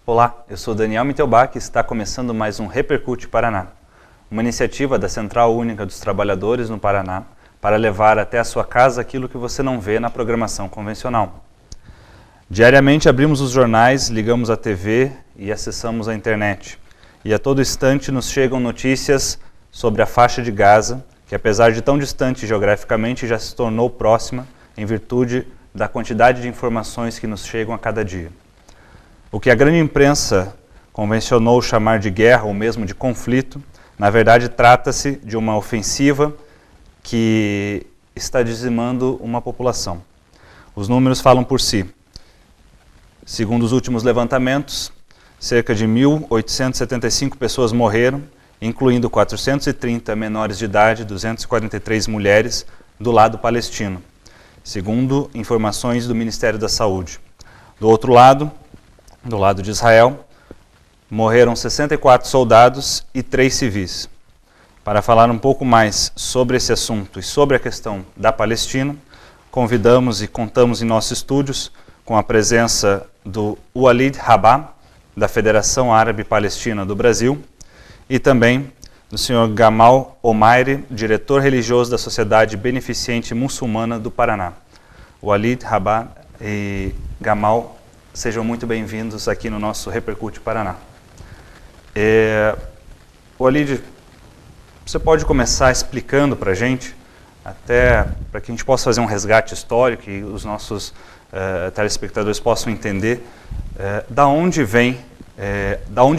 Olá, eu sou Daniel Mitelbach e está começando mais um Repercute Paraná, uma iniciativa da Central Única dos Trabalhadores no Paraná para levar até a sua casa aquilo que você não vê na programação convencional. Diariamente abrimos os jornais, ligamos a TV e acessamos a internet. E a todo instante nos chegam notícias sobre a faixa de Gaza, que apesar de tão distante geograficamente já se tornou próxima em virtude da quantidade de informações que nos chegam a cada dia. O que a grande imprensa convencionou chamar de guerra ou mesmo de conflito, na verdade trata-se de uma ofensiva que está dizimando uma população. Os números falam por si. Segundo os últimos levantamentos, cerca de 1.875 pessoas morreram, incluindo 430 menores de idade, 243 mulheres, do lado palestino, segundo informações do Ministério da Saúde. Do outro lado, do lado de Israel, morreram 64 soldados e 3 civis. Para falar um pouco mais sobre esse assunto e sobre a questão da Palestina, convidamos e contamos em nossos estúdios com a presença do Walid Rabah, da Federação Árabe Palestina do Brasil, e também do Sr. Gamal Omairi, diretor religioso da Sociedade Beneficente Muçulmana do Paraná. Walid Rabah e Gamal, sejam muito bem-vindos aqui no nosso Repercute Paraná. Walid, você pode começar explicando para a gente, até para que a gente possa fazer um resgate histórico e os nossos telespectadores possam entender da onde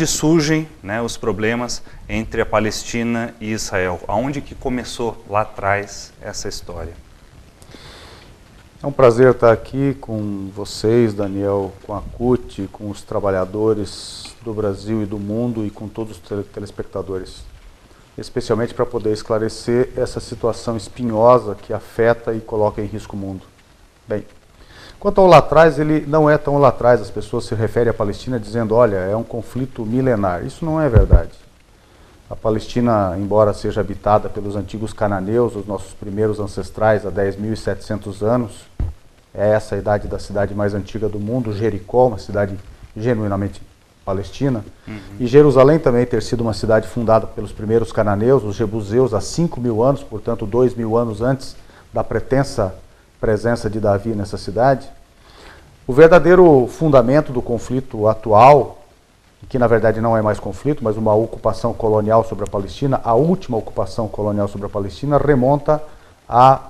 surgem, né, os problemas entre a Palestina e Israel, aonde que começou lá atrás essa história? É um prazer estar aqui com vocês, Daniel, com a CUT, com os trabalhadores do Brasil e do mundo e com todos os telespectadores, especialmente para poder esclarecer essa situação espinhosa que afeta e coloca em risco o mundo. Bem, quanto ao lá atrás, ele não é tão lá atrás. As pessoas se referem à Palestina dizendo, olha, é um conflito milenar. Isso não é verdade. A Palestina, embora seja habitada pelos antigos cananeus, os nossos primeiros ancestrais, há 10.700 anos, é essa a idade da cidade mais antiga do mundo, Jericó, uma cidade genuinamente palestina, e Jerusalém também ter sido uma cidade fundada pelos primeiros cananeus, os jebuseus, há 5.000 anos, portanto 2.000 anos antes da pretensa presença de Davi nessa cidade. O verdadeiro fundamento do conflito atual, que na verdade não é mais conflito, mas uma ocupação colonial sobre a Palestina, a última ocupação colonial sobre a Palestina, remonta a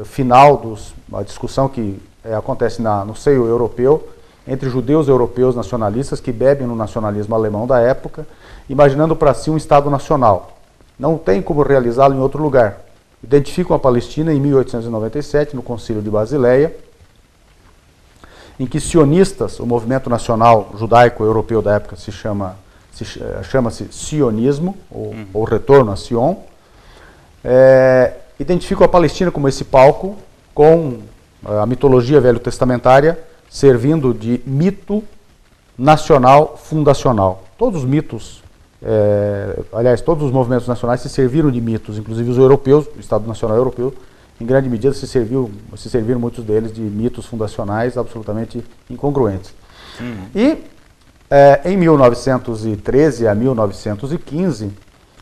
final a discussão que acontece no seio europeu, entre judeus europeus nacionalistas que bebem no nacionalismo alemão da época, imaginando para si um Estado nacional. Não tem como realizá-lo em outro lugar. Identificam a Palestina em 1897, no Concílio de Basileia, em que sionistas, o movimento nacional judaico-europeu da época chama-se sionismo, ou retorno a Sion, identificam a Palestina como esse palco, com a mitologia velho-testamentária servindo de mito nacional fundacional. Todos os mitos, aliás, todos os movimentos nacionais se serviram de mitos, inclusive os europeus, o Estado Nacional Europeu, em grande medida se serviram muitos deles de mitos fundacionais absolutamente incongruentes. E em 1913 a 1915,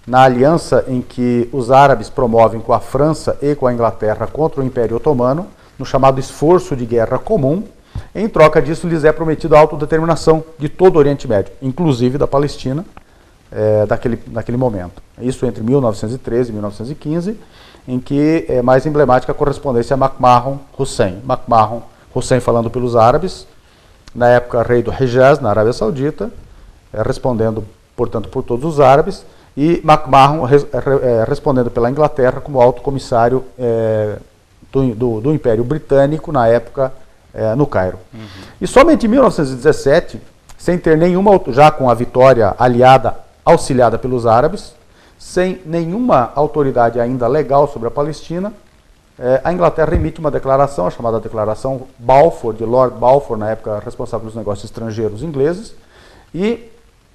na aliança em que os árabes promovem com a França e com a Inglaterra contra o Império Otomano, no chamado esforço de guerra comum, em troca disso lhes é prometido a autodeterminação de todo o Oriente Médio, inclusive da Palestina, naquele momento. Isso entre 1913 e 1915, em que é mais emblemática a correspondência a McMahon Hussein. McMahon Hussein falando pelos árabes, na época rei do Hijaz, na Arábia Saudita, respondendo, portanto, por todos os árabes, e McMahon respondendo pela Inglaterra como alto comissário do Império Britânico, na época no Cairo. E somente em 1917, sem ter nenhuma, já com a vitória aliada, auxiliada pelos árabes, sem nenhuma autoridade ainda legal sobre a Palestina, a Inglaterra emite uma declaração, a chamada Declaração Balfour, de Lord Balfour, na época responsável pelos negócios estrangeiros ingleses, e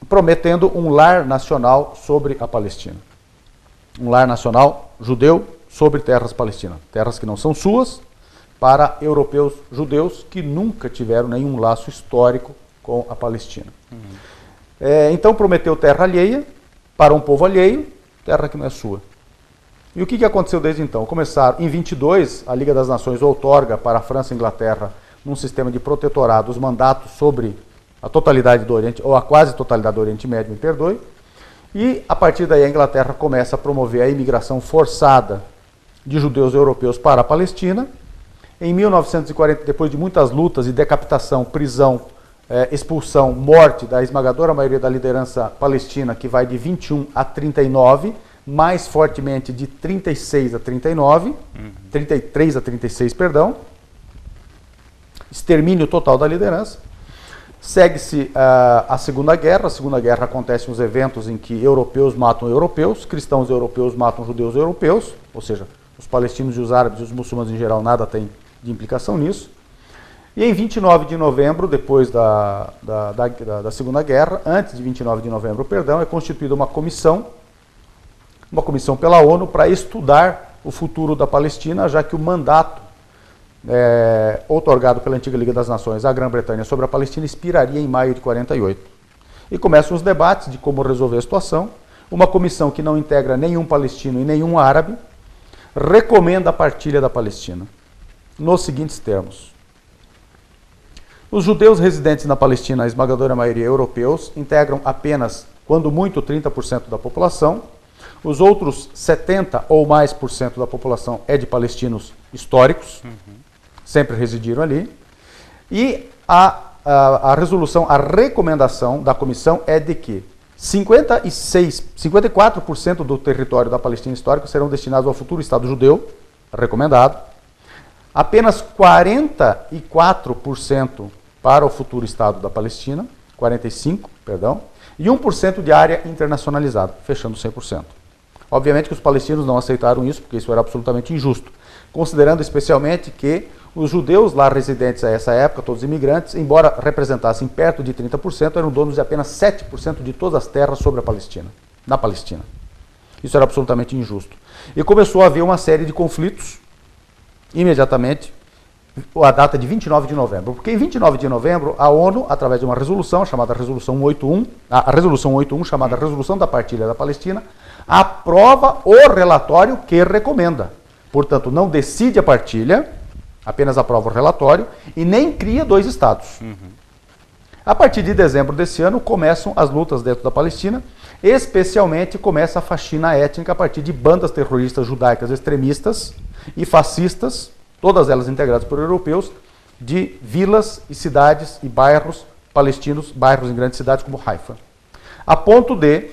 prometendo um lar nacional sobre a Palestina. Um lar nacional judeu sobre terras palestinas. Terras que não são suas, para europeus judeus que nunca tiveram nenhum laço histórico com a Palestina. Então prometeu terra alheia para um povo alheio, terra que não é sua. E o que aconteceu desde então? Começaram, em 22, a Liga das Nações outorga para a França e Inglaterra, num sistema de protetorado, os mandatos sobre a totalidade do Oriente, ou a quase totalidade do Oriente Médio, me perdoe. E a partir daí a Inglaterra começa a promover a imigração forçada de judeus europeus para a Palestina. Em 1940, depois de muitas lutas e decapitação, prisão, expulsão, morte da esmagadora maioria da liderança palestina, que vai de 21 a 39, mais fortemente de 36 a 39, 33 a 36, perdão, extermínio total da liderança. Segue-se a Segunda Guerra. A Segunda Guerra acontece uns eventos em que europeus matam europeus, cristãos europeus matam judeus europeus, ou seja, os palestinos e os árabes e os muçulmanos em geral nada tem de implicação nisso. E em 29 de novembro, depois da Segunda Guerra, antes de 29 de novembro, perdão, é constituída uma comissão pela ONU para estudar o futuro da Palestina, já que o mandato outorgado pela antiga Liga das Nações à Grã-Bretanha sobre a Palestina expiraria em maio de 48. E começam os debates de como resolver a situação. Uma comissão que não integra nenhum palestino e nenhum árabe recomenda a partilha da Palestina, nos seguintes termos. Os judeus residentes na Palestina, a esmagadora maioria europeus, integram apenas, quando muito, 30% da população. Os outros 70% ou mais por cento da população é de palestinos históricos, sempre residiram ali. E a resolução, a recomendação da comissão é de que 54% do território da Palestina histórica serão destinados ao futuro Estado judeu, recomendado. Apenas 44% para o futuro Estado da Palestina, 45%, perdão, e 1% de área internacionalizada, fechando 100%. Obviamente que os palestinos não aceitaram isso, porque isso era absolutamente injusto, considerando especialmente que os judeus lá residentes a essa época, todos imigrantes, embora representassem perto de 30%, eram donos de apenas 7% de todas as terras sobre a Palestina, na Palestina. Isso era absolutamente injusto. E começou a haver uma série de conflitos, imediatamente, a data de 29 de novembro. Porque em 29 de novembro, a ONU, através de uma resolução chamada Resolução 181, a Resolução 181, chamada Resolução da Partilha da Palestina, aprova o relatório que recomenda. Portanto, não decide a partilha, apenas aprova o relatório e nem cria dois estados. A partir de dezembro desse ano, começam as lutas dentro da Palestina, especialmente começa a faxina étnica a partir de bandas terroristas judaicas extremistas e fascistas, todas elas integradas por europeus, de vilas e cidades e bairros palestinos, bairros em grandes cidades como Haifa. A ponto de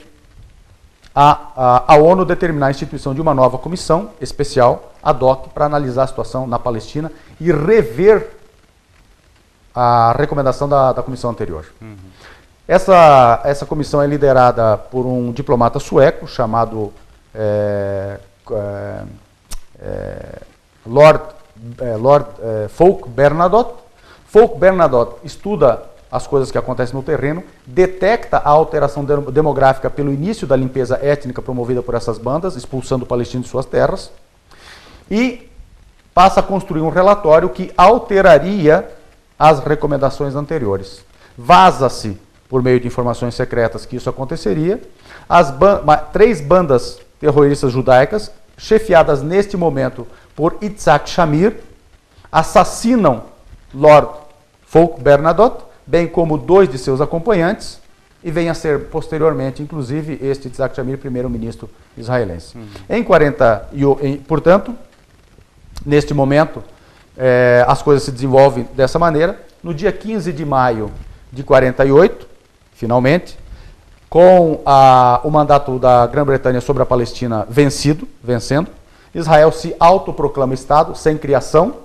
a ONU determinar a instituição de uma nova comissão especial, ad hoc, para analisar a situação na Palestina e rever a recomendação da comissão anterior. Essa comissão é liderada por um diplomata sueco chamado Lord Folke Bernadotte. Folke Bernadotte estuda as coisas que acontecem no terreno, detecta a alteração demográfica pelo início da limpeza étnica promovida por essas bandas, expulsando o palestino de suas terras, e passa a construir um relatório que alteraria as recomendações anteriores. Vaza-se, por meio de informações secretas, que isso aconteceria. Três bandas terroristas judaicas, chefiadas neste momento por Yitzhak Shamir, assassinam Lord Folke Bernadotte, bem como 2 de seus acompanhantes, e vem a ser posteriormente, inclusive, este Yitzhak Shamir, primeiro-ministro israelense. Portanto, neste momento, as coisas se desenvolvem dessa maneira. No dia 15 de maio de 48, finalmente, com o mandato da Grã-Bretanha sobre a Palestina vencendo, Israel se autoproclama Estado, sem criação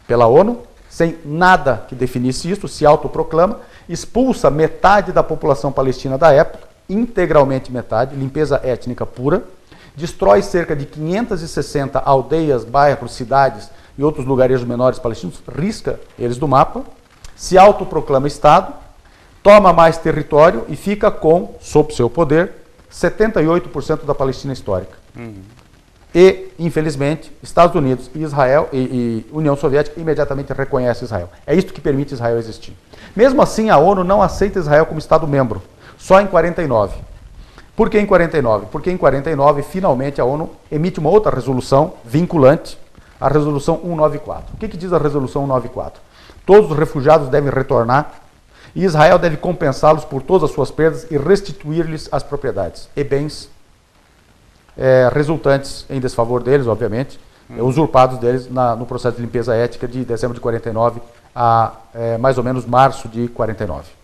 pela ONU, sem nada que definisse isso, se autoproclama, expulsa metade da população palestina da época, integralmente metade, limpeza étnica pura, destrói cerca de 560 aldeias, bairros, cidades e outros lugarejos menores palestinos, risca eles do mapa, se autoproclama Estado, toma mais território e fica com, sob seu poder, 78% da Palestina histórica. E, infelizmente, Estados Unidos e Israel e União Soviética imediatamente reconhecem Israel. É isso que permite Israel existir. Mesmo assim, a ONU não aceita Israel como Estado-membro. Só em 49. Por que em 49? Porque em 49, finalmente, a ONU emite uma outra resolução vinculante, a Resolução 194. O que diz a Resolução 194? Todos os refugiados devem retornar e Israel deve compensá-los por todas as suas perdas e restituir-lhes as propriedades e bens resultantes em desfavor deles, obviamente, usurpados deles no processo de limpeza étnica de dezembro de 49 a mais ou menos março de 49.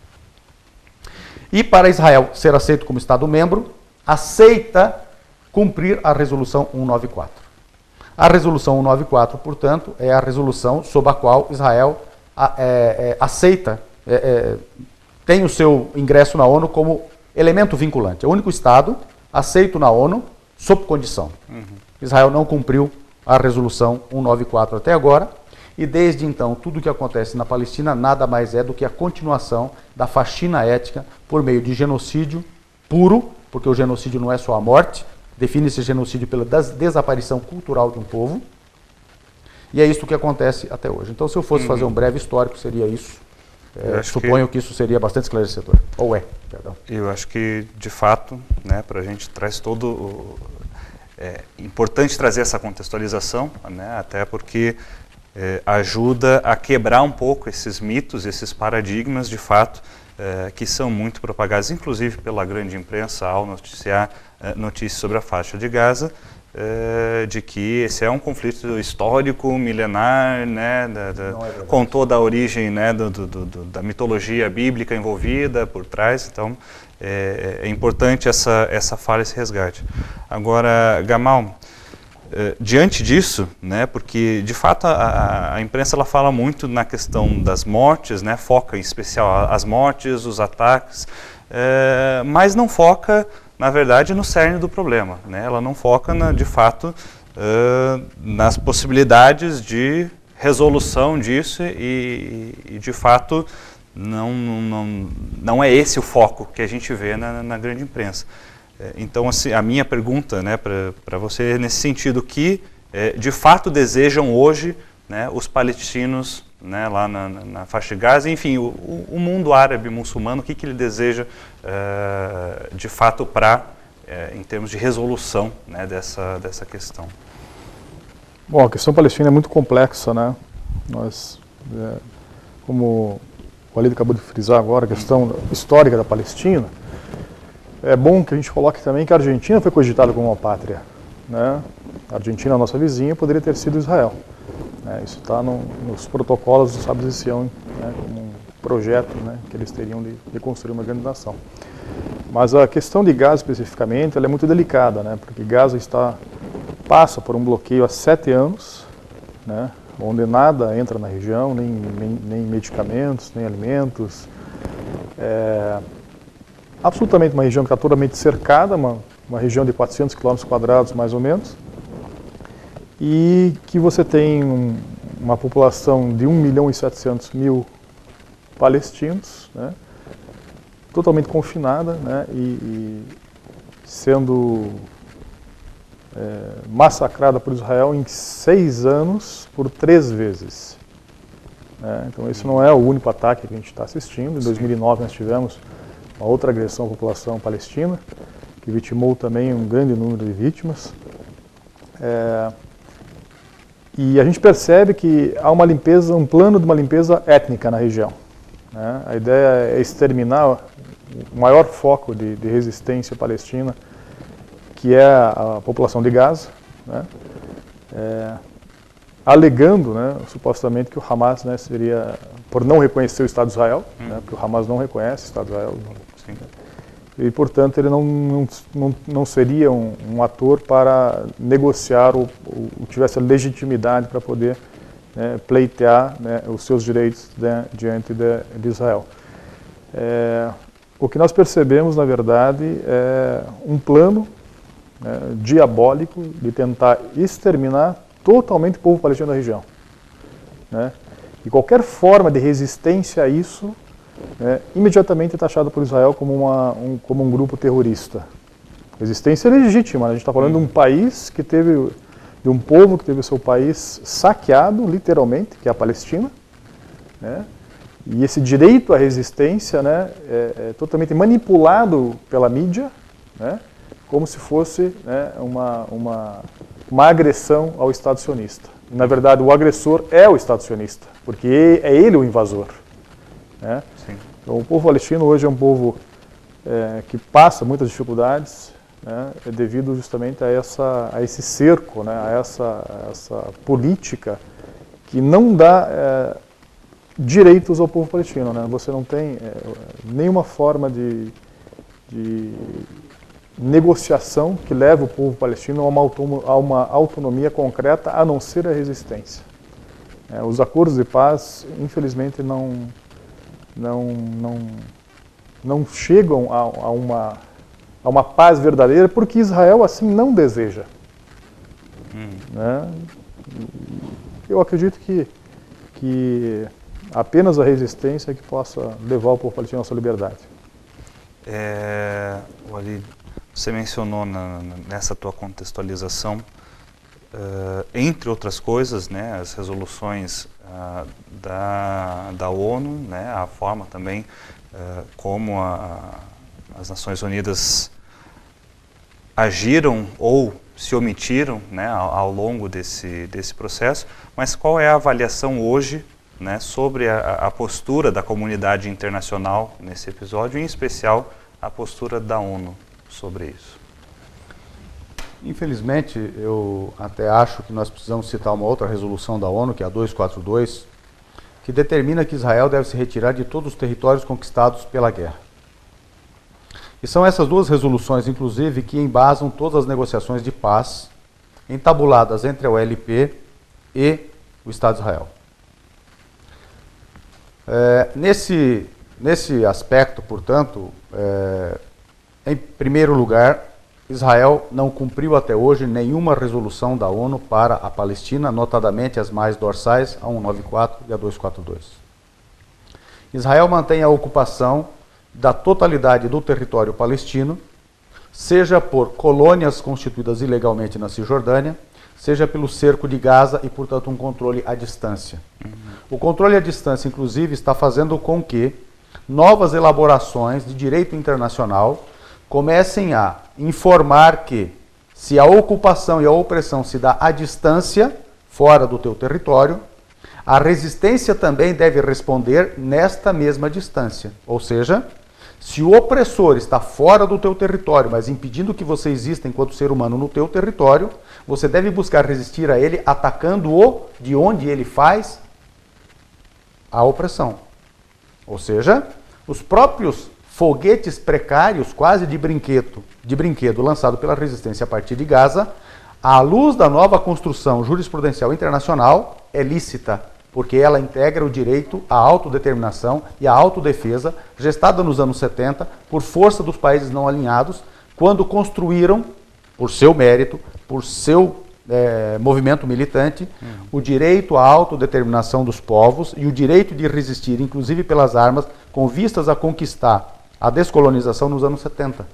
E para Israel ser aceito como Estado-membro, aceita cumprir a Resolução 194. A Resolução 194, portanto, é a resolução sob a qual Israel aceita, tem o seu ingresso na ONU como elemento vinculante. É o único Estado aceito na ONU sob condição. Israel não cumpriu a Resolução 194 até agora, e desde então tudo o que acontece na Palestina nada mais é do que a continuação da faxina étnica por meio de genocídio puro, porque o genocídio não é só a morte, define-se genocídio pela desaparição cultural de um povo, e é isso que acontece até hoje. Então, se eu fosse fazer um breve histórico, seria isso. Suponho que isso seria bastante esclarecedor. Ou perdão. Eu acho que, de fato, né, para a gente traz todo... É importante trazer essa contextualização, né, até porque ajuda a quebrar um pouco esses mitos, esses paradigmas, de fato, que são muito propagados, inclusive pela grande imprensa, ao noticiar notícias sobre a faixa de Gaza, de que esse é um conflito histórico, milenar, né, com toda a origem, né, da mitologia bíblica envolvida por trás. Então, é importante essa fala, esse resgate. Agora, Gamal, diante disso, né, porque de fato a imprensa ela fala muito na questão das mortes, né, foca em especial as mortes, os ataques, mas não foca, na verdade, no cerne do problema, né? Ela não foca, de fato, nas possibilidades de resolução disso e de fato, não é esse o foco que a gente vê na grande imprensa. Então, assim, a minha pergunta, né, para você, nesse sentido, que de fato desejam hoje, né, os palestinos, né, lá na faixa de Gaza, enfim, o mundo árabe muçulmano, o que ele deseja de fato em termos de resolução, né, dessa questão? Bom, a questão palestina é muito complexa, né? Nós, como o Walid acabou de frisar agora, a questão histórica da Palestina, é bom que a gente coloque também que a Argentina foi cogitada como uma pátria, né? A Argentina, a nossa vizinha, poderia ter sido Israel. Isso está nos protocolos dos Sábios de Sião, né, como um projeto, né, que eles teriam de construir uma grande nação. Mas a questão de Gaza especificamente, ela é muito delicada, né, porque Gaza passa por um bloqueio há 7 anos, né, onde nada entra na região, nem medicamentos, nem alimentos. Absolutamente uma região que está totalmente cercada, uma região de 400 km² mais ou menos, e que você tem uma população de 1.700.000 palestinos, né, totalmente confinada, né, e sendo massacrada por Israel em 6 anos por 3 vezes. Então esse não é o único ataque que a gente está assistindo. Em 2009 nós tivemos uma outra agressão à população palestina, que vitimou também um grande número de vítimas. E a gente percebe que há um plano de uma limpeza étnica na região, né? A ideia é exterminar o maior foco de resistência palestina, que é a população de Gaza, né? Alegando, né, supostamente, que o Hamas, né, seria, por não reconhecer o Estado de Israel, né, porque o Hamas não reconhece o Estado de Israel, e, portanto, ele não seria um ator para negociar ou tivesse a legitimidade para poder, né, pleitear, né, os seus direitos, né, diante de Israel. O que nós percebemos, na verdade, é um plano, né, diabólico de tentar exterminar totalmente o povo palestino da região, né? E qualquer forma de resistência a isso, né, imediatamente é taxado por Israel como um grupo terrorista. Resistência legítima, né? A gente está falando de um país de um povo que teve o seu país saqueado, literalmente, que é a Palestina, né? E esse direito à resistência, né, é totalmente manipulado pela mídia, né, como se fosse, né, uma agressão ao Estado sionista. E, na verdade, o agressor é o Estado sionista, porque é ele o invasor. Né? Sim. Então, o povo palestino hoje é um povo que passa muitas dificuldades, né, devido justamente a esse cerco, né, a essa política que não dá direitos ao povo palestino. Né? Você não tem nenhuma forma de negociação que leve o povo palestino a uma autonomia concreta, a não ser a resistência. Os acordos de paz, infelizmente, não chegam a uma paz verdadeira, porque Israel assim não deseja. Né? Eu acredito que apenas a resistência é que possa levar o povo palestino à sua liberdade. Walid, você mencionou nessa tua contextualização, entre outras coisas, né, as resoluções da ONU, né, a forma também como as Nações Unidas agiram ou se omitiram, né, ao longo desse processo, mas qual é a avaliação hoje, né, sobre a postura da comunidade internacional nesse episódio, em especial a postura da ONU sobre isso? Infelizmente, eu até acho que nós precisamos citar uma outra resolução da ONU, que é a 242, que determina que Israel deve se retirar de todos os territórios conquistados pela guerra. E são essas duas resoluções, inclusive, que embasam todas as negociações de paz entabuladas entre a OLP e o Estado de Israel. Nesse aspecto, portanto, em primeiro lugar, Israel não cumpriu até hoje nenhuma resolução da ONU para a Palestina, notadamente as mais dorsais, a 194 e a 242. Israel mantém a ocupação da totalidade do território palestino, seja por colônias constituídas ilegalmente na Cisjordânia, seja pelo cerco de Gaza e, portanto, um controle à distância. O controle à distância, inclusive, está fazendo com que novas elaborações de direito internacional comecem a informar que, se a ocupação e a opressão se dá à distância, fora do teu território, a resistência também deve responder nesta mesma distância. Ou seja, se o opressor está fora do teu território, mas impedindo que você exista enquanto ser humano no teu território, você deve buscar resistir a ele atacando-o de onde ele faz a opressão. Ou seja, os próprios foguetes precários, quase de brinquedo, lançado pela resistência a partir de Gaza, à luz da nova construção jurisprudencial internacional, é lícita, porque ela integra o direito à autodeterminação e à autodefesa, gestada nos anos 70, por força dos países não alinhados, quando construíram, por seu mérito, por seu movimento militante, o direito à autodeterminação dos povos e o direito de resistir, inclusive pelas armas, com vistas a conquistar a descolonização nos anos 70.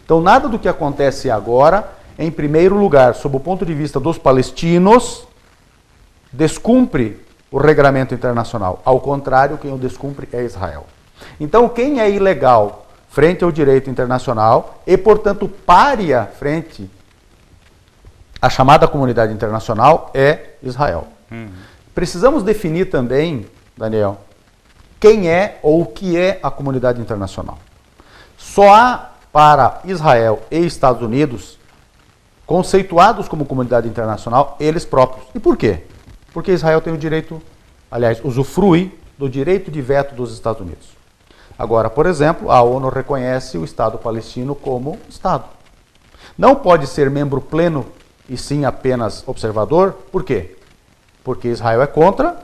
Então, nada do que acontece agora, em primeiro lugar, sob o ponto de vista dos palestinos, descumpre o regramento internacional. Ao contrário, quem o descumpre é Israel. Então, quem é ilegal frente ao direito internacional e, portanto, pária frente à chamada comunidade internacional é Israel. Precisamos definir também, Daniel, quem é ou o que é a comunidade internacional. Só há para Israel e Estados Unidos, conceituados como comunidade internacional, eles próprios. E por quê? Porque Israel tem o direito, aliás, usufrui do direito de veto dos Estados Unidos. Agora, por exemplo, a ONU reconhece o Estado palestino como Estado. Não pode ser membro pleno e sim apenas observador. Por quê? Porque Israel é contra,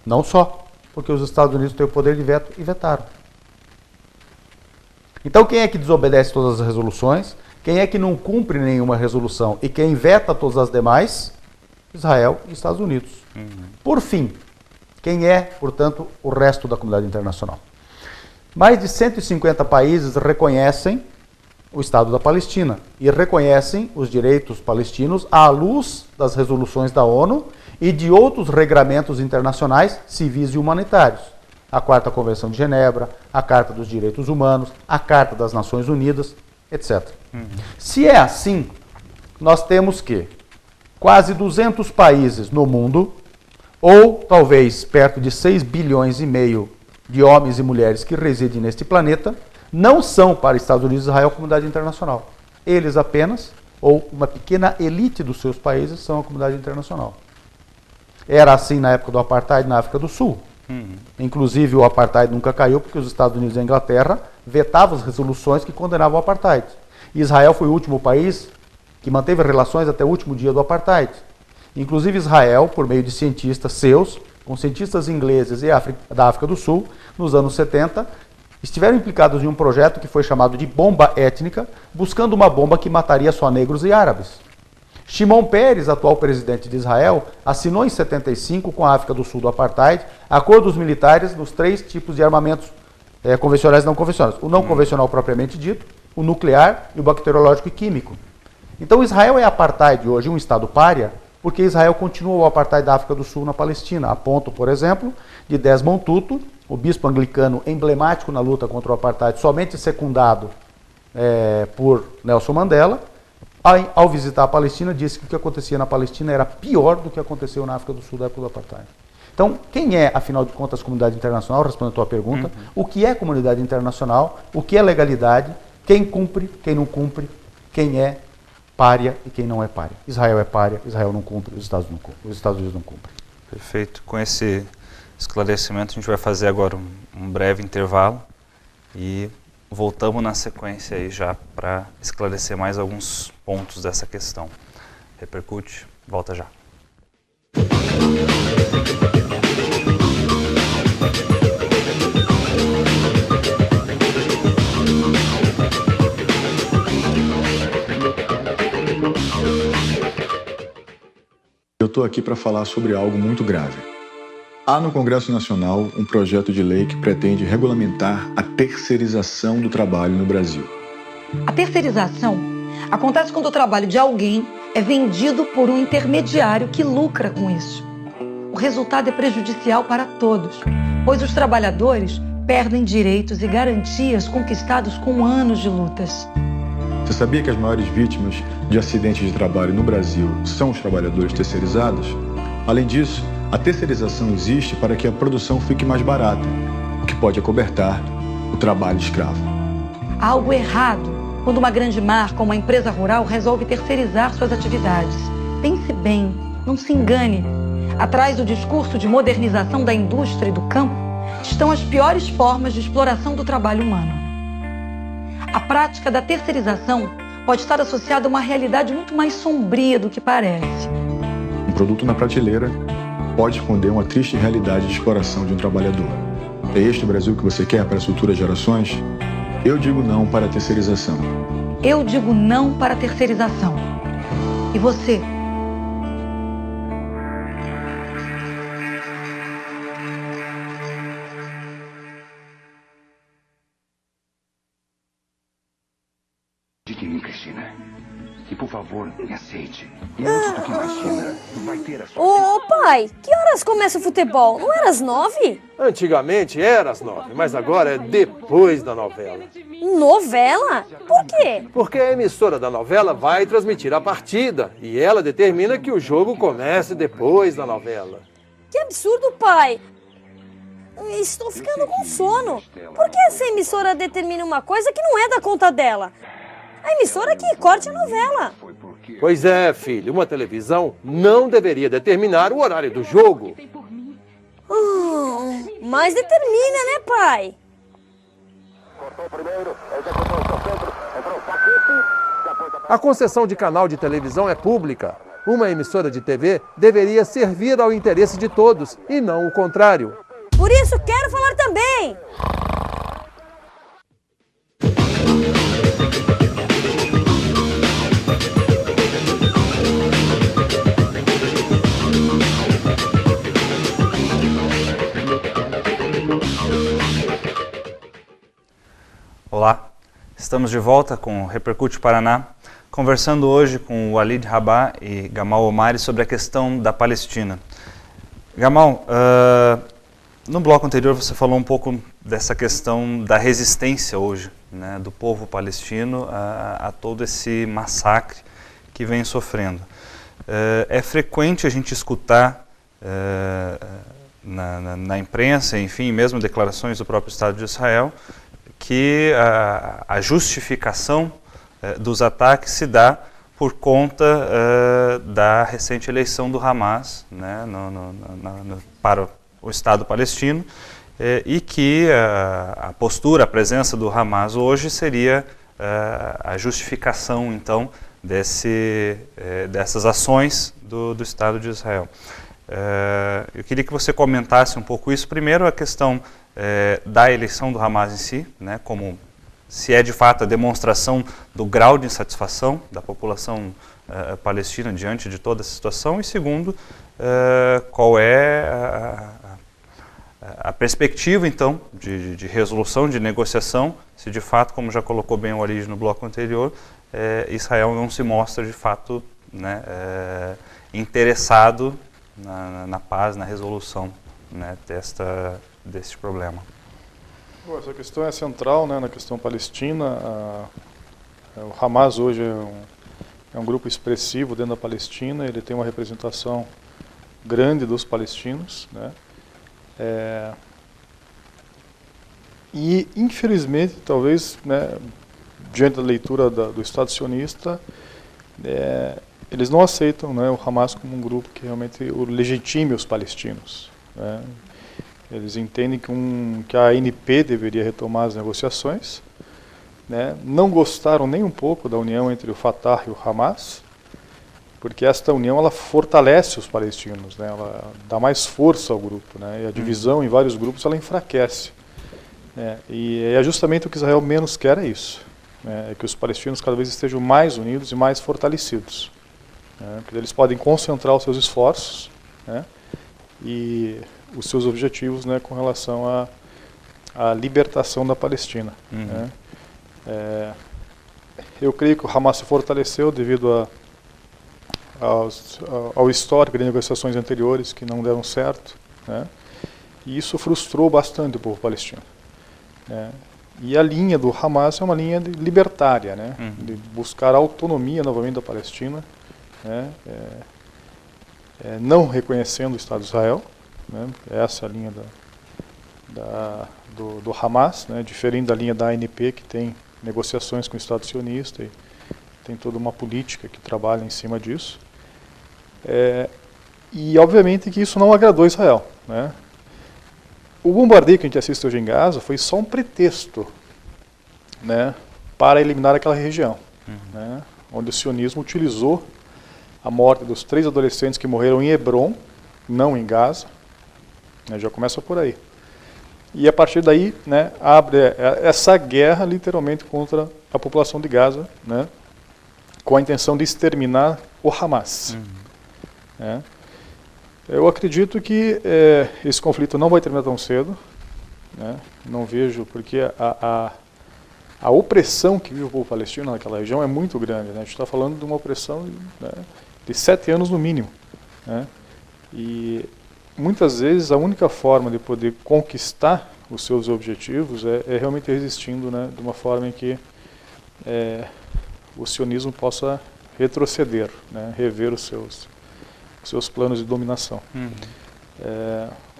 não só, porque os Estados Unidos têm o poder de veto e vetaram. Então, quem é que desobedece todas as resoluções? Quem é que não cumpre nenhuma resolução e quem veta todas as demais? Israel e Estados Unidos. Por fim, quem é, portanto, o resto da comunidade internacional? Mais de 150 países reconhecem o Estado da Palestina e reconhecem os direitos palestinos à luz das resoluções da ONU e de outros regramentos internacionais civis e humanitários. a 4ª Convenção de Genebra, a Carta dos Direitos Humanos, a Carta das Nações Unidas, etc. Se é assim, nós temos que quase 200 países no mundo, ou talvez perto de 6,5 bilhões de homens e mulheres que residem neste planeta, não são para Estados Unidos e Israel comunidade internacional. Eles apenas, ou uma pequena elite dos seus países, são a comunidade internacional. Era assim na época do apartheid na África do Sul. Inclusive o apartheid nunca caiu porque os Estados Unidos e a Inglaterra vetavam as resoluções que condenavam o apartheid. E Israel foi o último país que manteve relações até o último dia do apartheid. Inclusive Israel, por meio de cientistas seus, com cientistas ingleses e da África do Sul, nos anos 70, estiveram implicados em um projeto que foi chamado de bomba étnica, buscando uma bomba que mataria só negros e árabes. Shimon Peres, atual presidente de Israel, assinou em 75 com a África do Sul do apartheid acordos militares nos 3 tipos de armamentos convencionais e não convencionais. O não convencional propriamente dito, o nuclear e o bacteriológico e químico. Então Israel é apartheid hoje, um estado pária, porque Israel continuou o apartheid da África do Sul na Palestina, a ponto, por exemplo, de Desmond Tutu, o bispo anglicano emblemático na luta contra o apartheid, somente secundado por Nelson Mandela, ao visitar a Palestina, disse que o que acontecia na Palestina era pior do que aconteceu na África do Sul da época do apartheid. Então, quem é, afinal de contas, a comunidade internacional? Respondendo a tua pergunta, o que é comunidade internacional, o que é legalidade, quem cumpre, quem não cumpre, quem é pária e quem não é pária. Israel é pária, Israel não cumpre, os Estados Unidos não cumprem. Perfeito. Com esse esclarecimento, a gente vai fazer agora um breve intervalo e voltamos na sequência aí já para esclarecer mais alguns pontos dessa questão. Repercute, volta já. Eu estou aqui para falar sobre algo muito grave. Há no Congresso Nacional um projeto de lei que pretende regulamentar a terceirização do trabalho no Brasil. A terceirização acontece quando o trabalho de alguém é vendido por um intermediário que lucra com isso. O resultado é prejudicial para todos, pois os trabalhadores perdem direitos e garantias conquistados com anos de lutas. Você sabia que as maiores vítimas de acidentes de trabalho no Brasil são os trabalhadores terceirizados? Além disso, a terceirização existe para que a produção fique mais barata, o que pode acobertar o trabalho escravo. Há algo errado quando uma grande marca ou uma empresa rural resolve terceirizar suas atividades. Pense bem, não se engane. Atrás do discurso de modernização da indústria e do campo estão as piores formas de exploração do trabalho humano. A prática da terceirização pode estar associada a uma realidade muito mais sombria do que parece. Um produto na prateleira pode esconder uma triste realidade de exploração de um trabalhador. É este o Brasil que você quer para as futuras gerações? Eu digo não para a terceirização. Eu digo não para a terceirização. E você? Acredite em mim, Cristina. E por favor, me aceite. E antes do que imagina, vai ter a sua... Ô pai, que horas começa o futebol? Não era às 9? Antigamente era às 9, mas agora é depois da novela. Novela? Por quê? Porque a emissora da novela vai transmitir a partida e ela determina que o jogo comece depois da novela. Que absurdo, pai! Estou ficando com sono. Por que essa emissora determina uma coisa que não é da conta dela? A emissora que corte a novela. Pois é, filho, uma televisão não deveria determinar o horário do jogo. Mas determina, né, pai? A concessão de canal de televisão é pública. Uma emissora de TV deveria servir ao interesse de todos e não o contrário. Por isso quero falar também. Olá, estamos de volta com o Repercute Paraná, conversando hoje com o Walid Rabah e Gamal Omari sobre a questão da Palestina. Gamal, No bloco anterior você falou um pouco dessa questão da resistência hoje, né, do povo palestino a todo esse massacre que vem sofrendo. É frequente a gente escutar na imprensa, enfim, mesmo declarações do próprio Estado de Israel, que a justificação dos ataques se dá por conta da recente eleição do Hamas, né, para o Estado palestino, e que a postura, a presença do Hamas hoje seria a justificação, então, dessas ações do Estado de Israel. Eu queria que você comentasse um pouco isso. Primeiro, a questão da eleição do Hamas em si, né, como se é de fato a demonstração do grau de insatisfação da população palestina diante de toda essa situação, e segundo, qual é a perspectiva, então, de resolução, de negociação, se de fato, como já colocou bem o Walid no bloco anterior, Israel não se mostra de fato, né, interessado na paz, na resolução, né, deste problema. Bom, essa questão é central, né, na questão palestina. O Hamas hoje é um grupo expressivo dentro da Palestina, ele tem uma representação grande dos palestinos, né? E infelizmente, talvez, né, diante da leitura do Estado sionista, eles não aceitam, né, o Hamas como um grupo que realmente legitime os palestinos, né? Eles entendem que a ANP deveria retomar as negociações, né? Não gostaram nem um pouco da união entre o Fatah e o Hamas, porque esta união ela fortalece os palestinos, né? Ela dá mais força ao grupo, né? E a divisão em vários grupos ela enfraquece, né? E é justamente o que Israel menos quer, é isso, né? É que os palestinos cada vez estejam mais unidos e mais fortalecidos, né? Porque eles podem concentrar os seus esforços, né, e os seus objetivos, né, com relação à libertação da Palestina, né? Eu creio que o Hamas se fortaleceu devido ao histórico de negociações anteriores que não deram certo, né? E isso frustrou bastante o povo palestino, né? E a linha do Hamas é uma linha libertária, né? De buscar a autonomia novamente da Palestina, né? Não reconhecendo o Estado de Israel, né? Essa é a linha do Hamas, né? Diferente da linha da ANP, que tem negociações com o Estado sionista e tem toda uma política que trabalha em cima disso. E obviamente que isso não agradou Israel, né? O bombardeio que a gente assiste hoje em Gaza foi só um pretexto, né, para eliminar aquela região, né, onde o sionismo utilizou a morte dos 3 adolescentes que morreram em Hebron, não em Gaza, né, já começa por aí. E a partir daí, né, abre essa guerra literalmente contra a população de Gaza, né, com a intenção de exterminar o Hamas. Né. Eu acredito que esse conflito não vai terminar tão cedo, né, não vejo, porque a opressão que vive o povo palestino naquela região é muito grande, né. A gente está falando de uma opressão, né, de 7 anos no mínimo, né, e muitas vezes a única forma de poder conquistar os seus objetivos é realmente resistindo, né, de uma forma em que o sionismo possa retroceder, né, rever os seus planos de dominação.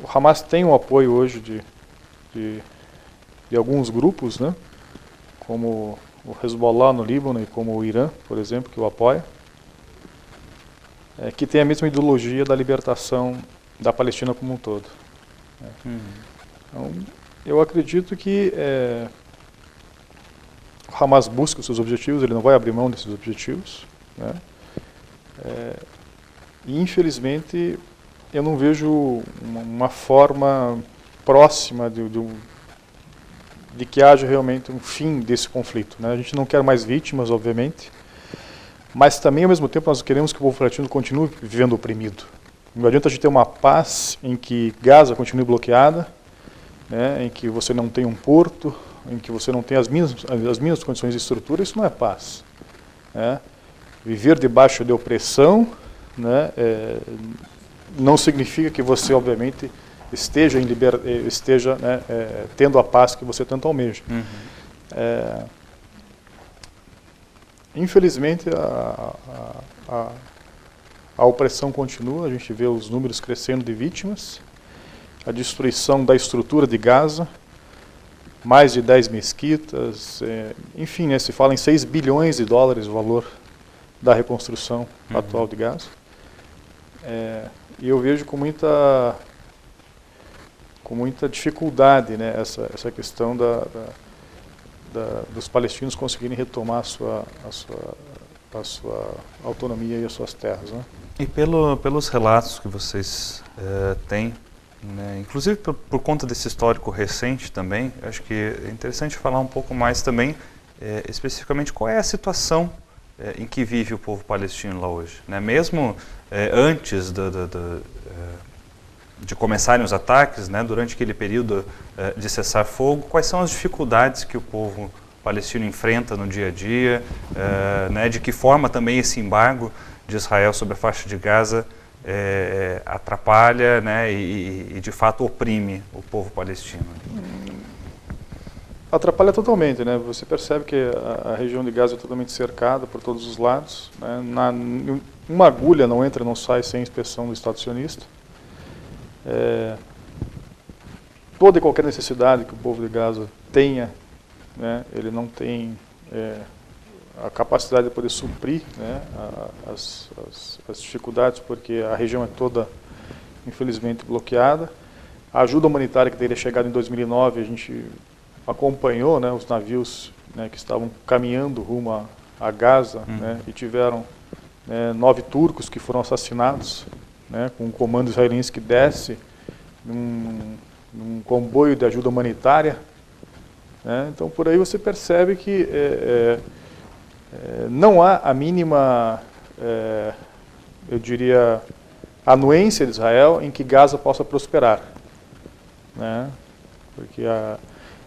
O Hamas tem um apoio hoje de alguns grupos, né, como o Hezbollah no Líbano e como o Irã, por exemplo, que o apoia, que tem a mesma ideologia da libertação da Palestina como um todo. Então, eu acredito que o Hamas busca os seus objetivos, ele não vai abrir mão desses objetivos, né? E infelizmente eu não vejo uma forma próxima de que haja realmente um fim desse conflito, né? A gente não quer mais vítimas, obviamente, mas também ao mesmo tempo nós queremos que o povo palestino continue vivendo oprimido. Não adianta a gente ter uma paz em que Gaza continue bloqueada, né, em que você não tem um porto, em que você não tem as mínimas condições de estrutura, isso não é paz, né? Viver debaixo de opressão, né, não significa que você, obviamente, esteja né, tendo a paz que você tanto almeja. Infelizmente, a opressão continua, a gente vê os números crescendo de vítimas, a destruição da estrutura de Gaza, mais de 10 mesquitas, enfim, né, se fala em 6 bilhões de dólares o valor da reconstrução atual de Gaza. E eu vejo com muita dificuldade, né, essa questão dos palestinos conseguirem retomar a sua autonomia e as suas terras, né? E pelos relatos que vocês têm, né, inclusive por conta desse histórico recente também, acho que é interessante falar um pouco mais também, especificamente, qual é a situação em que vive o povo palestino lá hoje, né? Mesmo antes de começarem os ataques, né, durante aquele período de cessar-fogo, quais são as dificuldades que o povo palestino enfrenta no dia a dia, né, de que forma também esse embargo de Israel sobre a faixa de Gaza atrapalha, né, e de fato oprime o povo palestino? Atrapalha totalmente, né? Você percebe que a região de Gaza é totalmente cercada por todos os lados, né? Uma agulha não entra, não sai sem inspeção do Estado sionista. Toda e qualquer necessidade que o povo de Gaza tenha, né, ele não tem a capacidade de poder suprir, né, as dificuldades, porque a região é toda, infelizmente, bloqueada. A ajuda humanitária que teria chegado em 2009, a gente acompanhou, né, os navios, né, que estavam caminhando rumo a Gaza, né, e tiveram 9 turcos que foram assassinados, né, com um comando israelense que desce num comboio de ajuda humanitária. Né? Então, por aí você percebe que não há a mínima, eu diria, anuência de Israel em que Gaza possa prosperar. Né? Porque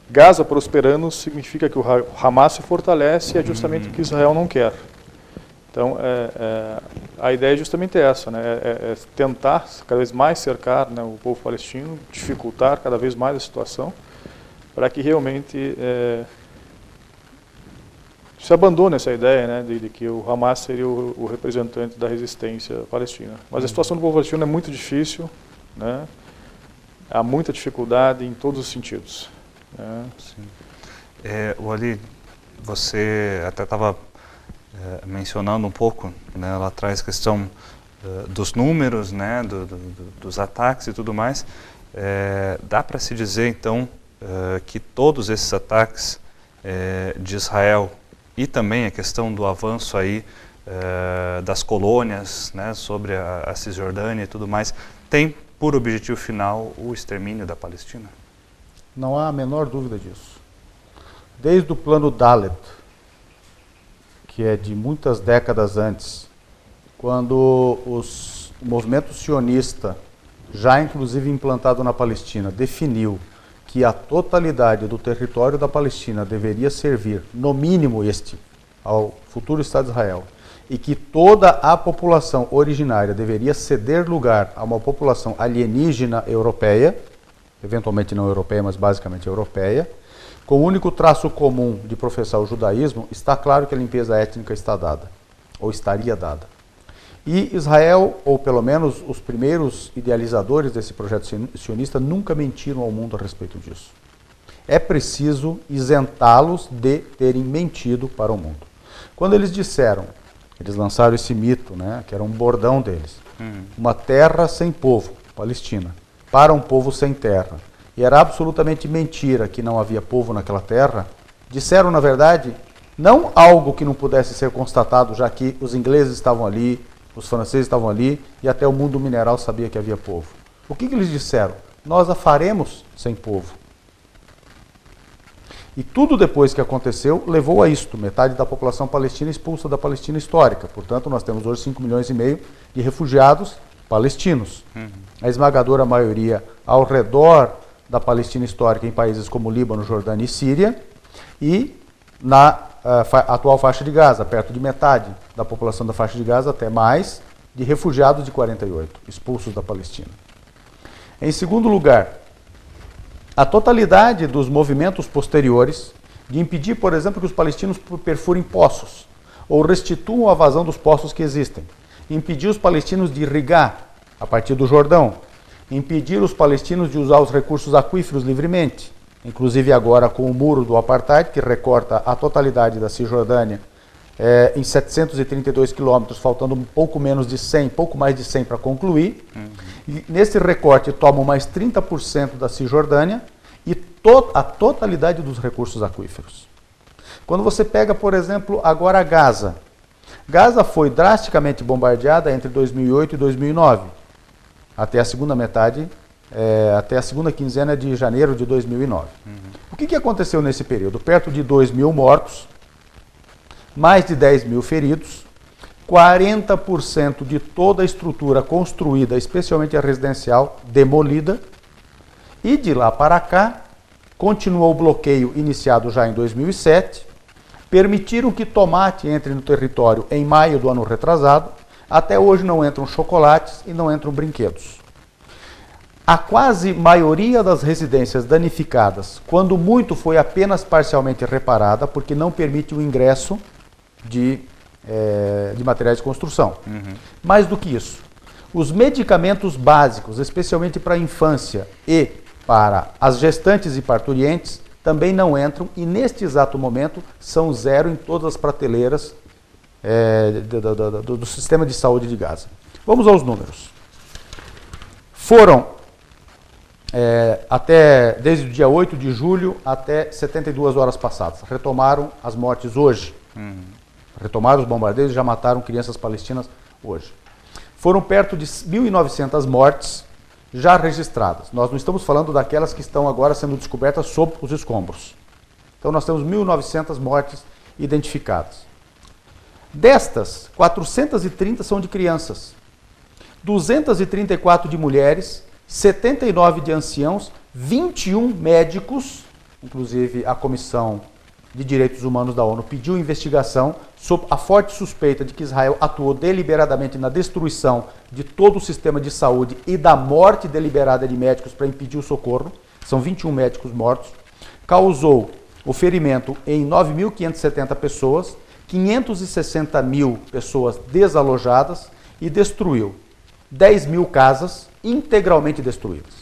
Gaza prosperando significa que o Hamas se fortalece e é justamente o que Israel não quer. Então, a ideia é justamente essa, né? Tentar cada vez mais cercar, né, o povo palestino, dificultar cada vez mais a situação, para que realmente se abandone essa ideia, né, de que o Hamas seria o representante da resistência palestina. Mas a situação do povo palestino é muito difícil, né? Há muita dificuldade em todos os sentidos. Né? Sim. Wally, você até estava mencionando um pouco, né, lá atrás, a questão dos números, né, dos ataques e tudo mais. Dá para se dizer, então, que todos esses ataques de Israel e também a questão do avanço aí das colônias, né, sobre a Cisjordânia e tudo mais, tem por objetivo final o extermínio da Palestina? Não há a menor dúvida disso. Desde o plano Dalet, que é de muitas décadas antes, quando o movimento sionista, já inclusive implantado na Palestina, definiu que a totalidade do território da Palestina deveria servir, no mínimo ao futuro Estado de Israel, e que toda a população originária deveria ceder lugar a uma população alienígena europeia, eventualmente não europeia, mas basicamente europeia, com o único traço comum de professar o judaísmo, está claro que a limpeza étnica está dada, ou estaria dada. E Israel, ou pelo menos os primeiros idealizadores desse projeto sionista, nunca mentiram ao mundo a respeito disso. É preciso isentá-los de terem mentido para o mundo. Quando eles disseram, eles lançaram esse mito, né, que era um bordão deles, uma terra sem povo, Palestina, para um povo sem terra. E era absolutamente mentira que não havia povo naquela terra. Disseram, na verdade, não algo que não pudesse ser constatado, já que os ingleses estavam ali, os franceses estavam ali, e até o mundo mineral sabia que havia povo. O que eles disseram? Nós a faremos sem povo. E tudo depois que aconteceu levou a isto. Metade da população palestina expulsa da Palestina histórica. Portanto, nós temos hoje 5,5 milhões de refugiados palestinos. A esmagadora maioria ao redor da Palestina histórica em países como Líbano, Jordânia e Síria, e na atual faixa de Gaza, perto de metade da população da faixa de Gaza, até mais, de refugiados de 48, expulsos da Palestina. Em segundo lugar, a totalidade dos movimentos posteriores de impedir, por exemplo, que os palestinos perfurem poços ou restituam a vazão dos poços que existem, impedir os palestinos de irrigar a partir do Jordão, impedir os palestinos de usar os recursos aquíferos livremente, inclusive agora com o muro do apartheid, que recorta a totalidade da Cisjordânia em 732 quilômetros, faltando um pouco menos de 100, pouco mais de 100 para concluir. E nesse recorte tomam mais 30% da Cisjordânia e a totalidade dos recursos aquíferos. Quando você pega, por exemplo, agora Gaza. Gaza foi drasticamente bombardeada entre 2008 e 2009, até a segunda metade, até a segunda quinzena de janeiro de 2009. O que aconteceu nesse período? Perto de 2.000 mortos, mais de 10.000 feridos, 40% de toda a estrutura construída, especialmente a residencial, demolida, e de lá para cá, continuou o bloqueio iniciado já em 2007, permitiram que tomate entre no território em maio do ano retrasado, até hoje não entram chocolates e não entram brinquedos. A quase maioria das residências danificadas, quando muito, foi apenas parcialmente reparada, porque não permite o ingresso de materiais de construção. Mais do que isso, os medicamentos básicos, especialmente para a infância e para as gestantes e parturientes, também não entram e neste exato momento são zero em todas as prateleiras do sistema de saúde de Gaza. Vamos aos números. Foram, desde o dia 8 de julho até 72 horas passadas, retomaram as mortes hoje. Retomaram os bombardeios e já mataram crianças palestinas hoje. Foram perto de 1.900 mortes já registradas. Nós não estamos falando daquelas que estão agora sendo descobertas sob os escombros. Então nós temos 1.900 mortes identificadas. Destas, 430 são de crianças, 234 de mulheres, 79 de anciãos, 21 médicos, inclusive a Comissão de Direitos Humanos da ONU pediu investigação sob a forte suspeita de que Israel atuou deliberadamente na destruição de todo o sistema de saúde e da morte deliberada de médicos para impedir o socorro. São 21 médicos mortos. Causou o ferimento em 9.570 pessoas, 560.000 pessoas desalojadas e destruiu 10.000 casas integralmente destruídas.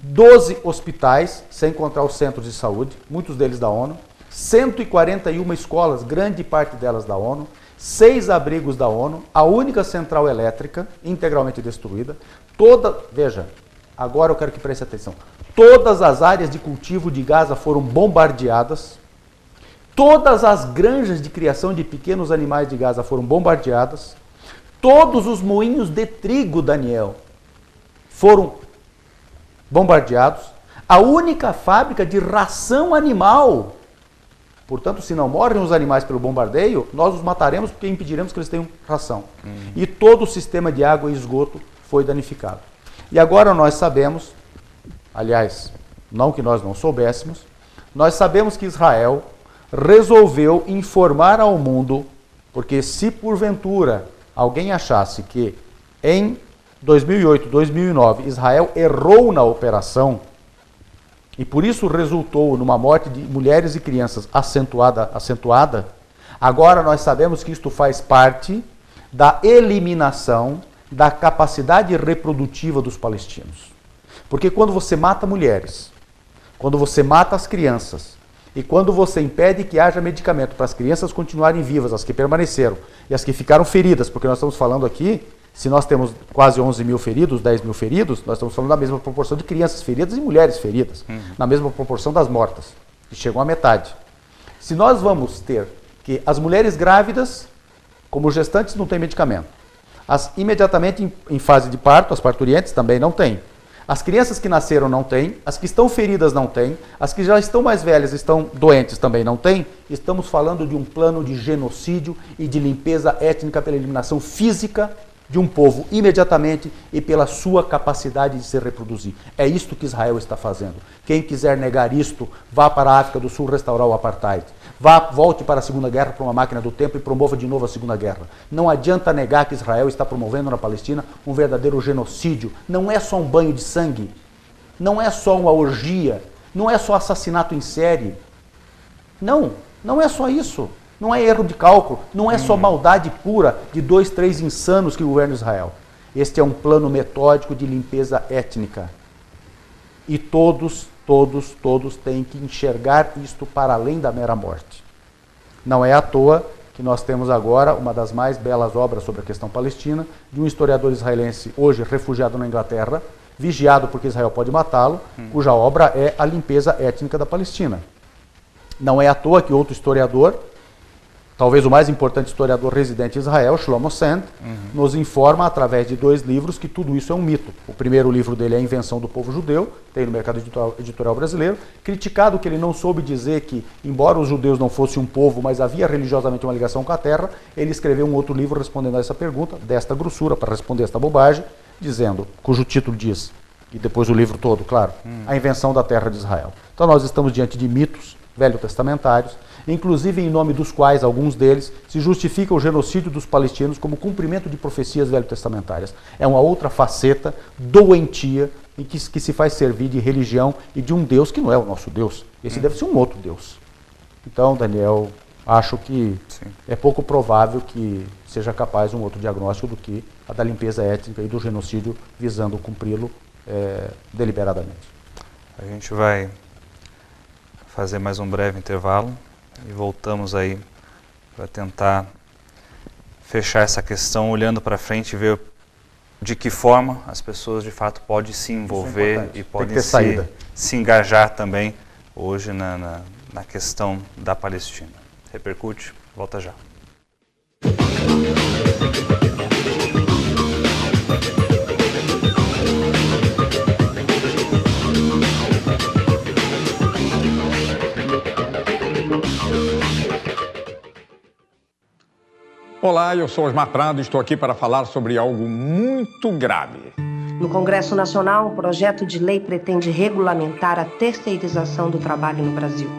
12 hospitais, sem contar os centros de saúde, muitos deles da ONU, 141 escolas, grande parte delas da ONU, 6 abrigos da ONU, a única central elétrica integralmente destruída, veja, agora eu quero que preste atenção, todas as áreas de cultivo de Gaza foram bombardeadas, todas as granjas de criação de pequenos animais de Gaza foram bombardeadas, todos os moinhos de trigo, Daniel, foram bombardeados, a única fábrica de ração animal. Portanto, se não morrem os animais pelo bombardeio, nós os mataremos porque impediremos que eles tenham ração. E todo o sistema de água e esgoto foi danificado. E agora nós sabemos, aliás, não que nós não soubéssemos, nós sabemos que Israel resolveu informar ao mundo, porque se porventura alguém achasse que em 2008, 2009, Israel errou na operação, e por isso resultou numa morte de mulheres e crianças acentuada, agora nós sabemos que isto faz parte da eliminação da capacidade reprodutiva dos palestinos. Porque quando você mata mulheres, quando você mata as crianças, e quando você impede que haja medicamento para as crianças continuarem vivas, as que permaneceram, e as que ficaram feridas, porque nós estamos falando aqui, se nós temos quase 11.000 feridos, 10.000 feridos, nós estamos falando da mesma proporção de crianças feridas e mulheres feridas, na mesma proporção das mortas, que chegam à metade. Se nós vamos ter que as mulheres grávidas, como gestantes, não têm medicamento, as imediatamente em fase de parto, as parturientes também não têm, as crianças que nasceram não têm, as que estão feridas não têm, as que já estão mais velhas, estão doentes também não têm, estamos falando de um plano de genocídio e de limpeza étnica pela eliminação física de um povo imediatamente e pela sua capacidade de se reproduzir. É isto que Israel está fazendo. Quem quiser negar isto, vá para a África do Sul restaurar o apartheid. Volte para a Segunda Guerra para uma máquina do tempo e promova de novo a Segunda Guerra. Não adianta negar que Israel está promovendo na Palestina um verdadeiro genocídio. Não é só um banho de sangue. não é só uma orgia, não é só assassinato em série. Não é só isso. Não é erro de cálculo, não é só maldade pura de 2, 3 insanos que governam Israel. Este é um plano metódico de limpeza étnica. E todos têm que enxergar isto para além da mera morte. Não é à toa que nós temos agora uma das mais belas obras sobre a questão palestina, de um historiador israelense, hoje refugiado na Inglaterra, vigiado porque Israel pode matá-lo, cuja obra é A Limpeza Étnica da Palestina. Não é à toa que outro historiador, talvez o mais importante historiador residente em Israel, Shlomo Sand, nos informa através de 2 livros que tudo isso é um mito. O primeiro livro dele é A Invenção do Povo Judeu, tem no mercado editorial brasileiro, criticado que ele não soube dizer que, embora os judeus não fossem um povo, mas havia religiosamente uma ligação com a terra, ele escreveu um outro livro respondendo a essa pergunta, desta grossura, para responder esta bobagem, dizendo, cujo título diz, e depois o livro todo, claro, A Invenção da Terra de Israel. Então nós estamos diante de mitos velho-testamentários, inclusive em nome dos quais, alguns deles, se justifica o genocídio dos palestinos como cumprimento de profecias velho-testamentárias. É uma outra faceta doentia em que se faz servir de religião e de um Deus que não é o nosso Deus. Esse deve ser um outro Deus. Então, Daniel, acho que é pouco provável que seja capaz um outro diagnóstico do que a da limpeza étnica e do genocídio visando cumpri-lo deliberadamente. A gente vai fazer mais um breve intervalo e voltamos aí para tentar fechar essa questão olhando para frente e ver de que forma as pessoas de fato podem se envolver e podem se engajar também hoje na questão da Palestina. Repercute, volta já. Olá, eu sou Osmar Prado e estou aqui para falar sobre algo muito grave. No Congresso Nacional, um projeto de lei pretende regulamentar a terceirização do trabalho no Brasil.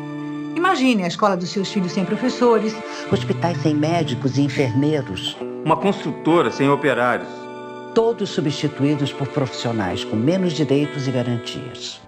Imagine a escola dos seus filhos sem professores, hospitais sem médicos e enfermeiros, uma construtora sem operários. Todos substituídos por profissionais com menos direitos e garantias.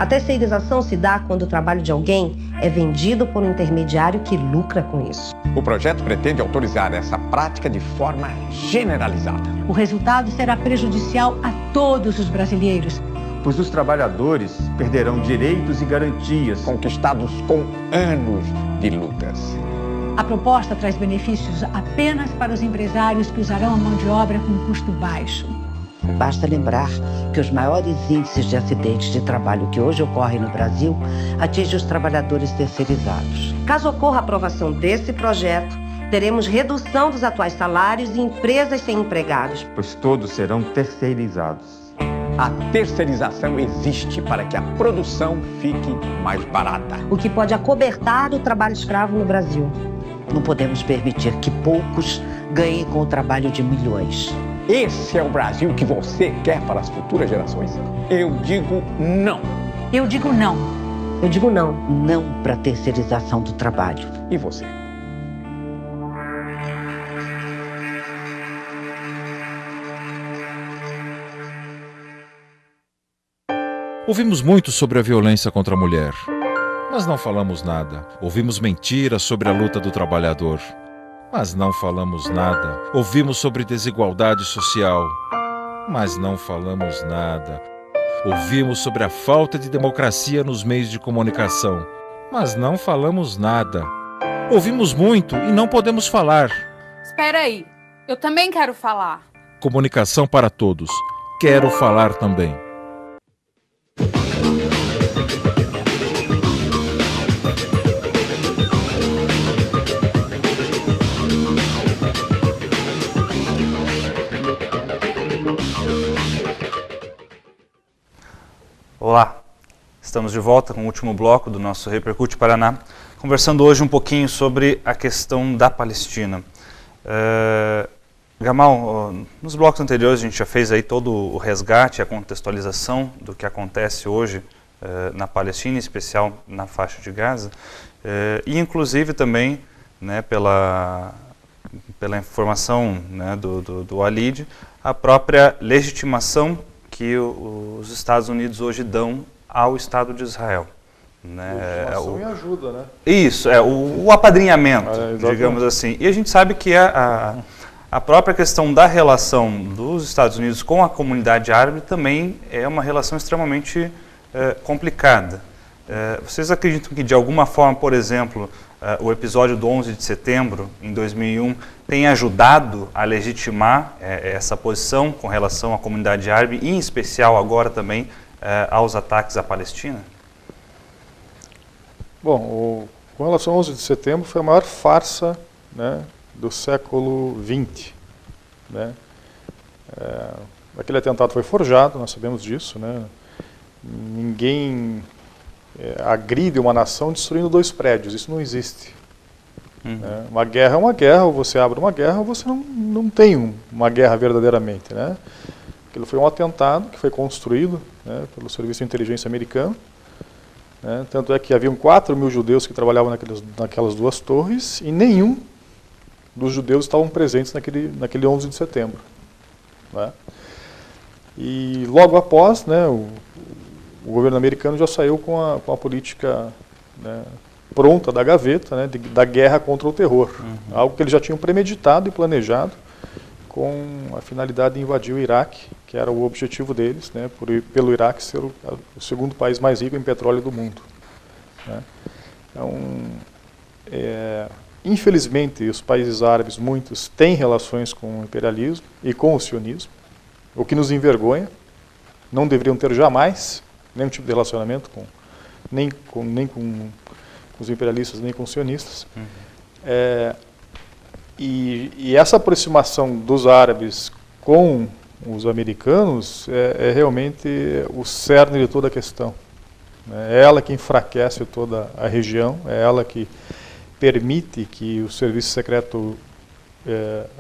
A terceirização se dá quando o trabalho de alguém é vendido por um intermediário que lucra com isso. O projeto pretende autorizar essa prática de forma generalizada. O resultado será prejudicial a todos os brasileiros, pois os trabalhadores perderão direitos e garantias conquistados com anos de lutas. A proposta traz benefícios apenas para os empresários que usarão a mão de obra com custo baixo. Basta lembrar que os maiores índices de acidentes de trabalho que hoje ocorrem no Brasil atingem os trabalhadores terceirizados. Caso ocorra a aprovação desse projeto, teremos redução dos atuais salários e empresas sem empregados. Pois todos serão terceirizados. A terceirização existe para que a produção fique mais barata. O que pode acobertar o trabalho escravo no Brasil. Não podemos permitir que poucos ganhem com o trabalho de milhões. Esse é o Brasil que você quer para as futuras gerações? Eu digo não. Eu digo não. Eu digo não. Não para a terceirização do trabalho. E você? Ouvimos muito sobre a violência contra a mulher, mas não falamos nada. Ouvimos mentiras sobre a luta do trabalhador, mas não falamos nada. Ouvimos sobre desigualdade social, mas não falamos nada. Ouvimos sobre a falta de democracia nos meios de comunicação, mas não falamos nada. Ouvimos muito e não podemos falar. Espera aí, eu também quero falar. Comunicação para todos. Quero falar também. Olá, estamos de volta com o último bloco do nosso Repercute Paraná, conversando hoje um pouquinho sobre a questão da Palestina. Gamal, nos blocos anteriores a gente já fez aí todo o resgate, a contextualização do que acontece hoje na Palestina, em especial na faixa de Gaza, e inclusive também, né, pela informação, né, do Walid, a própria legitimação que os Estados Unidos hoje dão ao Estado de Israel. Né? Legitimação e ajuda, né? Isso, o apadrinhamento, digamos assim. E a gente sabe que a própria questão da relação dos Estados Unidos com a comunidade árabe também é uma relação extremamente complicada. Vocês acreditam que, de alguma forma, por exemplo, o episódio do 11 de setembro, em 2001, tem ajudado a legitimar essa posição com relação à comunidade árabe, e em especial agora também aos ataques à Palestina? Bom, com relação ao 11 de setembro, foi a maior farsa, né, do século XX. Né? Aquele atentado foi forjado, nós sabemos disso. Né? Ninguém agride uma nação destruindo 2 prédios, isso não existe. Né? Uma guerra é uma guerra, ou você abre uma guerra, ou você não tem uma guerra verdadeiramente. Né? Aquilo foi um atentado que foi construído, né, pelo Serviço de Inteligência americano. Né? Tanto é que haviam 4.000 judeus que trabalhavam naquelas 2 torres, e nenhum dos judeus estavam presentes naquele 11 de setembro. Né? E logo após, né, o governo americano já saiu com a política, né, pronta da gaveta, né, da guerra contra o terror. Algo que eles já tinham premeditado e planejado, com a finalidade de invadir o Iraque, que era o objetivo deles, né, pelo Iraque ser o segundo país mais rico em petróleo do mundo. Né. Então, infelizmente, os países árabes, muitos, têm relações com o imperialismo e com o sionismo, o que nos envergonha. Não deveriam ter jamais nenhum tipo de relacionamento nem com os imperialistas, nem com os sionistas. E essa aproximação dos árabes com os americanos é realmente o cerne de toda a questão. É ela que enfraquece toda a região, é ela que permite que o serviço secreto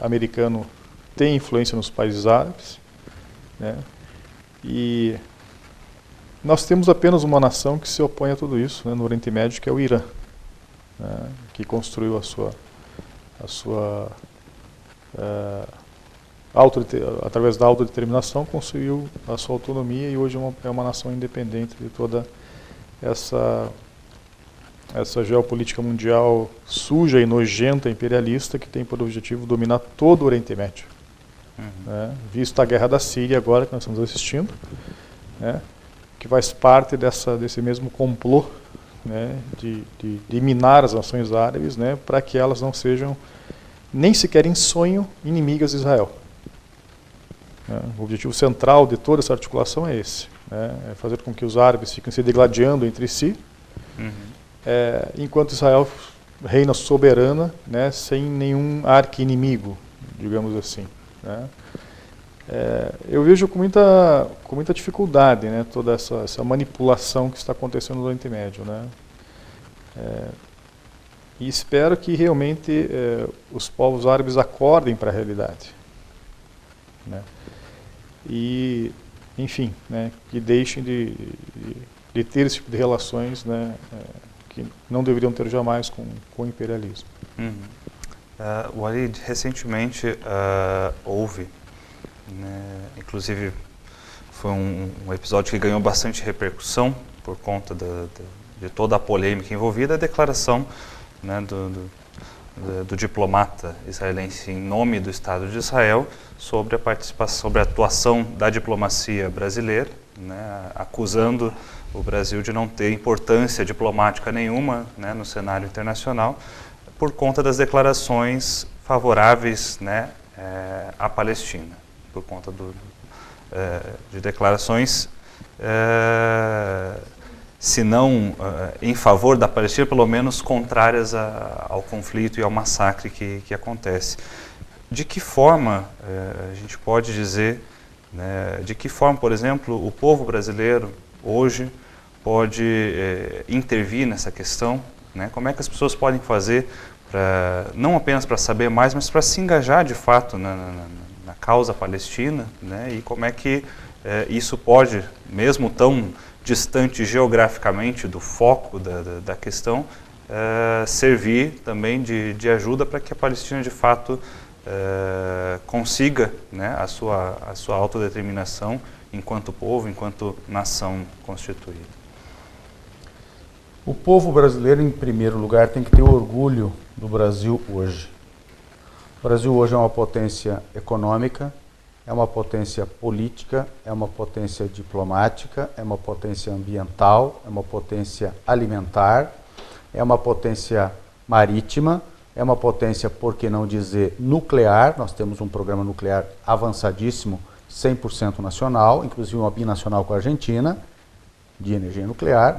americano tenha influência nos países árabes. Né? E nós temos apenas uma nação que se opõe a tudo isso, né, no Oriente Médio, que é o Irã, né, que construiu através da autodeterminação, conseguiu a sua autonomia e hoje é uma nação independente de toda essa geopolítica mundial suja e nojenta, imperialista, que tem por objetivo dominar todo o Oriente Médio. Né, visto a guerra da Síria agora, que nós estamos assistindo, né, que faz parte desse mesmo complô, né, de minar as nações árabes, né, para que elas não sejam, nem sequer em sonho, inimigas de Israel. O objetivo central de toda essa articulação é esse, né, é fazer com que os árabes fiquem se degladiando entre si, enquanto Israel reina soberana, né, sem nenhum arqui-inimigo, digamos assim. Né. Eu vejo com muita dificuldade, né, toda essa manipulação que está acontecendo no Oriente Médio. Né. E espero que realmente os povos árabes acordem para a realidade. Né. E, enfim, né, que deixem de ter esse tipo de relações, né, que não deveriam ter jamais com o imperialismo. Walid, recentemente houve, né, inclusive foi um episódio que ganhou bastante repercussão por conta de toda a polêmica envolvida, a declaração, né, do diplomata israelense em nome do Estado de Israel sobre a atuação da diplomacia brasileira, né, acusando o Brasil de não ter importância diplomática nenhuma, né, no cenário internacional, por conta das declarações favoráveis, né, à Palestina, por conta de declarações, se não em favor da Palestina, pelo menos contrárias ao conflito e ao massacre que acontece. De que forma a gente pode dizer, né, de que forma, por exemplo, o povo brasileiro hoje pode intervir nessa questão? Né? Como é que as pessoas podem fazer, não apenas para saber mais, mas para se engajar de fato na causa palestina, né? E como é que isso pode, mesmo tão distante geograficamente do foco da questão, servir também de ajuda para que a Palestina de fato consiga, né, a sua autodeterminação enquanto povo, enquanto nação constituída? O povo brasileiro, em primeiro lugar, tem que ter orgulho do Brasil hoje. O Brasil hoje é uma potência econômica, é uma potência política, é uma potência diplomática, é uma potência ambiental, é uma potência alimentar, é uma potência marítima, é uma potência, por que não dizer, nuclear. Nós temos um programa nuclear avançadíssimo, 100% nacional, inclusive uma binacional com a Argentina, de energia nuclear.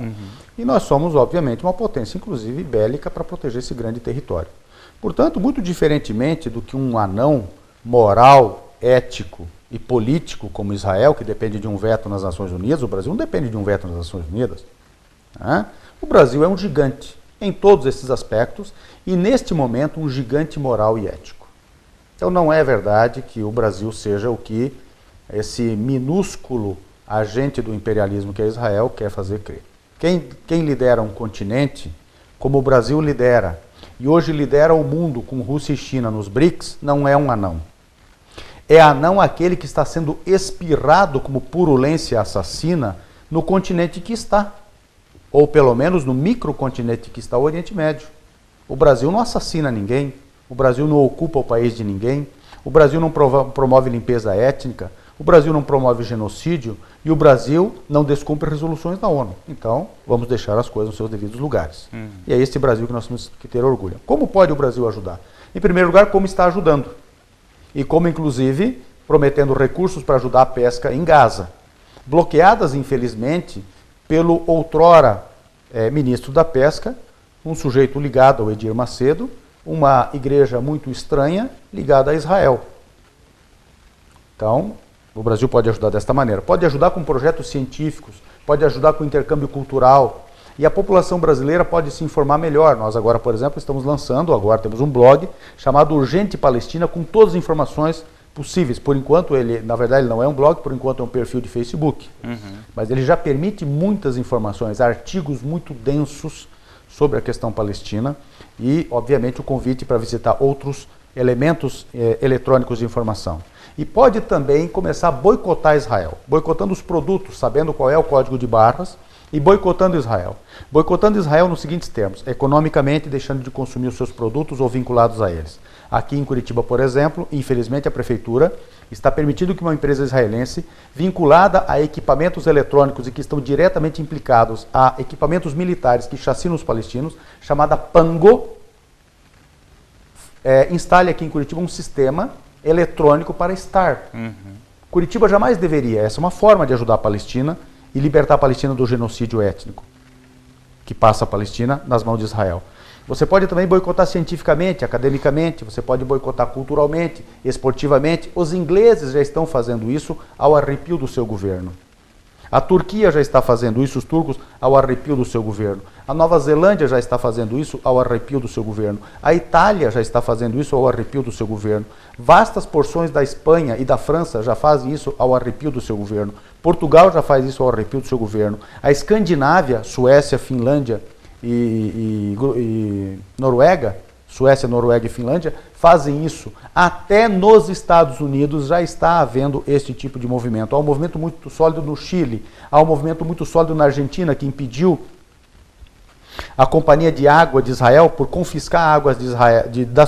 E nós somos, obviamente, uma potência, inclusive, bélica para proteger esse grande território. Portanto, muito diferentemente do que um anão moral, ético e político como Israel, que depende de um veto nas Nações Unidas, o Brasil não depende de um veto nas Nações Unidas. Né? O Brasil é um gigante em todos esses aspectos e, neste momento, um gigante moral e ético. Então, não é verdade que o Brasil seja o que esse minúsculo agente do imperialismo que é Israel quer fazer crer. Quem lidera um continente, como o Brasil lidera, e hoje lidera o mundo com Rússia e China nos BRICS, não é um anão. É anão aquele que está sendo espirrado como purulência assassina no continente que está, ou pelo menos no microcontinente que está o Oriente Médio. O Brasil não assassina ninguém, o Brasil não ocupa o país de ninguém, o Brasil não promove limpeza étnica, o Brasil não promove genocídio e o Brasil não descumpre resoluções da ONU. Então, vamos deixar as coisas nos seus devidos lugares. E é esse Brasil que nós temos que ter orgulho. Como pode o Brasil ajudar? Em primeiro lugar, como está ajudando. E como, inclusive, prometendo recursos para ajudar a pesca em Gaza. Bloqueadas, infelizmente, pelo outrora ministro da Pesca, um sujeito ligado ao Edir Macedo, uma igreja muito estranha ligada a Israel. Então, o Brasil pode ajudar desta maneira. Pode ajudar com projetos científicos, pode ajudar com intercâmbio cultural. E a população brasileira pode se informar melhor. Nós agora, por exemplo, estamos lançando, agora temos um blog chamado Urgente Palestina com todas as informações possíveis. Por enquanto, ele, na verdade, ele não é um blog, por enquanto é um perfil de Facebook. Mas ele já permite muitas informações, artigos muito densos sobre a questão palestina e, obviamente, o convite para visitar outros elementos eletrônicos de informação. E pode também começar a boicotar Israel, boicotando os produtos, sabendo qual é o código de barras, e boicotando Israel. Boicotando Israel nos seguintes termos: economicamente, deixando de consumir os seus produtos ou vinculados a eles. Aqui em Curitiba, por exemplo, infelizmente a prefeitura está permitindo que uma empresa israelense vinculada a equipamentos eletrônicos e que estão diretamente implicados a equipamentos militares que chacinam os palestinos, chamada Pango, instale aqui em Curitiba um sistema eletrônico para Star. Curitiba jamais deveria. Essa é uma forma de ajudar a Palestina e libertar a Palestina do genocídio étnico que passa a Palestina nas mãos de Israel. Você pode também boicotar cientificamente, academicamente, você pode boicotar culturalmente, esportivamente. Os ingleses já estão fazendo isso ao arrepio do seu governo. A Turquia já está fazendo isso, os turcos, ao arrepio do seu governo. A Nova Zelândia já está fazendo isso ao arrepio do seu governo. A Itália já está fazendo isso ao arrepio do seu governo. Vastas porções da Espanha e da França já fazem isso ao arrepio do seu governo. Portugal já faz isso ao arrepio do seu governo. A Escandinávia, Suécia, Finlândia e Noruega, Suécia, Noruega e Finlândia, fazem isso. Até nos Estados Unidos já está havendo este tipo de movimento. Há um movimento muito sólido no Chile, há um movimento muito sólido na Argentina, que impediu a Companhia de Água de Israel, por confiscar águas de Israel,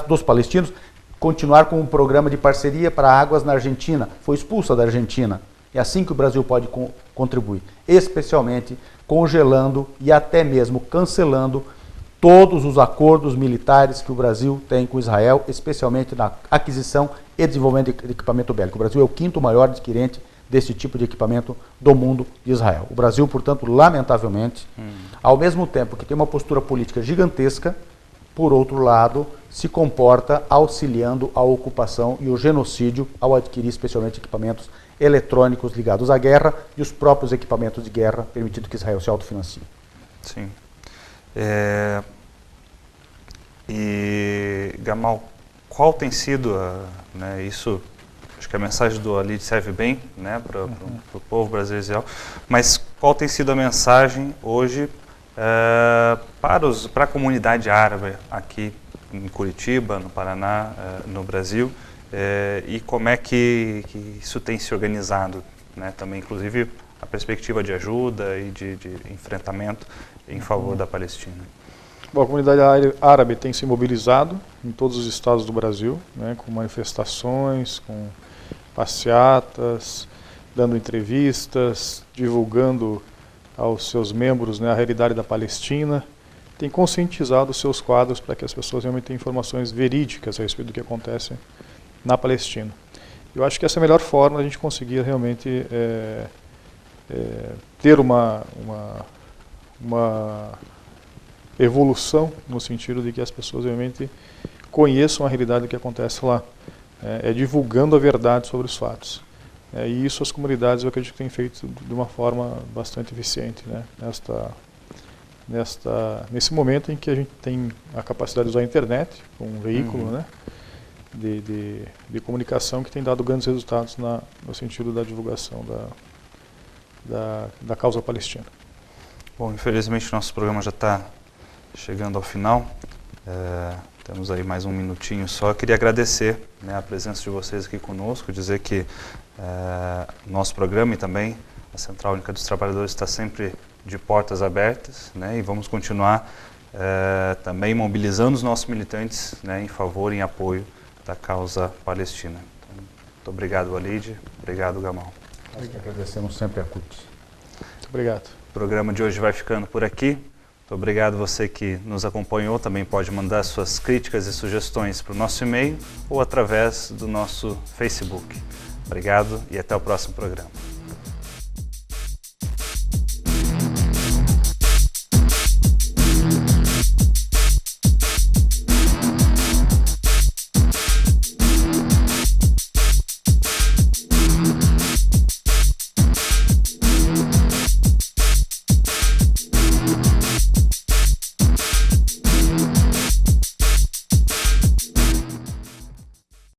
dos palestinos, continuar com um programa de parceria para águas na Argentina. Foi expulsa da Argentina. É assim que o Brasil pode contribuir, especialmente congelando e até mesmo cancelando todos os acordos militares que o Brasil tem com Israel, especialmente na aquisição e desenvolvimento de equipamento bélico. O Brasil é o 5º maior adquirente desse tipo de equipamento do mundo de Israel. O Brasil, portanto, lamentavelmente, ao mesmo tempo que tem uma postura política gigantesca, por outro lado, se comporta auxiliando a ocupação e o genocídio ao adquirir especialmente equipamentos eletrônicos ligados à guerra e os próprios equipamentos de guerra, permitindo que Israel se autofinancie. Sim. E, Gamal, qual tem sido, isso, acho que a mensagem do Ali serve bem, para o povo brasileiro, mas qual tem sido a mensagem hoje para a comunidade árabe aqui em Curitiba, no Paraná, no Brasil, e como é que isso tem se organizado né, também inclusive a perspectiva de ajuda e de enfrentamento em favor da Palestina. Bom, a comunidade árabe tem se mobilizado em todos os estados do Brasil, né, com manifestações, com passeatas, dando entrevistas, divulgando aos seus membros, né, a realidade da Palestina. Tem conscientizado os seus quadros para que as pessoas realmente tenham informações verídicas a respeito do que acontece na Palestina. Eu acho que essa é a melhor forma de a gente conseguir realmente ter uma evolução no sentido de que as pessoas realmente conheçam a realidade do que acontece lá, divulgando a verdade sobre os fatos. E isso as comunidades, eu acredito que têm feito de uma forma bastante eficiente, né? Nesse momento em que a gente tem a capacidade de usar a internet, um veículo, né, de comunicação que tem dado grandes resultados no sentido da divulgação da causa palestina. Bom, infelizmente nosso programa já está chegando ao final. Temos aí mais um minutinho só. Eu queria agradecer, né, a presença de vocês aqui conosco, dizer que nosso programa e também a Central Única dos Trabalhadores está sempre de portas abertas, né, e vamos continuar também mobilizando os nossos militantes, né, em favor e em apoio da causa palestina. Então, muito obrigado, Walid. Obrigado, Gamal. Nós que agradecemos sempre a CUT. Muito obrigado. O programa de hoje vai ficando por aqui. Muito obrigado você que nos acompanhou. Também pode mandar suas críticas e sugestões para o nosso e-mail ou através do nosso Facebook. Obrigado e até o próximo programa.